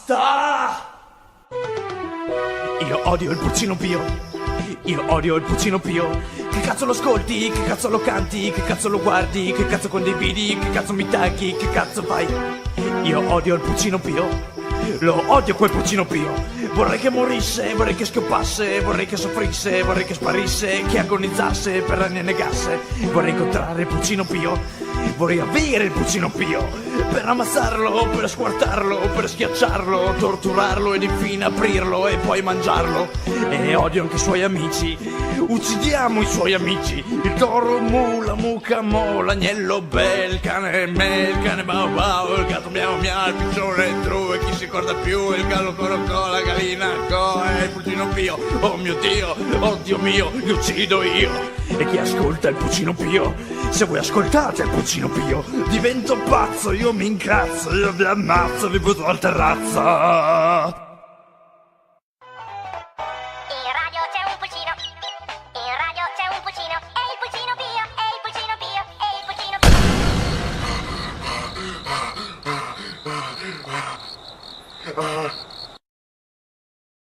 Basta! Io odio il pulcino Pio. Io odio il pulcino Pio. Che cazzo lo ascolti? Che cazzo lo canti? Che cazzo lo guardi? Che cazzo condividi? Che cazzo mi tagli? Che cazzo fai? Io odio il pulcino Pio. Lo odio quel pulcino Pio. Vorrei che morisse, vorrei che scoppasse, vorrei che soffrisse, vorrei che sparisse, che agonizzasse, per anni negasse. Vorrei incontrare il pulcino Pio. Vorrei avere il pulcino Pio per ammazzarlo, per squartarlo, per schiacciarlo, torturarlo ed infine aprirlo e poi mangiarlo. E odio anche i suoi amici. Uccidiamo i suoi amici. Il toro, mula, mucca, mo, l'agnello, bel cane, me, il cane bau bau, il gatto miau miau, il piccione tru, e chi si ricorda più, il gallo corocò, la gallina co, e il pulcino Pio. Oh mio Dio, oddio mio, li uccido io. E chi ascolta il pulcino Pio, se voi ascoltate il pulcino Pio, divento pazzo, io mi incazzo, io vi ammazzo, vi butto al terrazzo. In radio c'è un pulcino, in radio c'è un pulcino, è il pulcino Pio, è il pulcino Pio, è il pulcino Pio.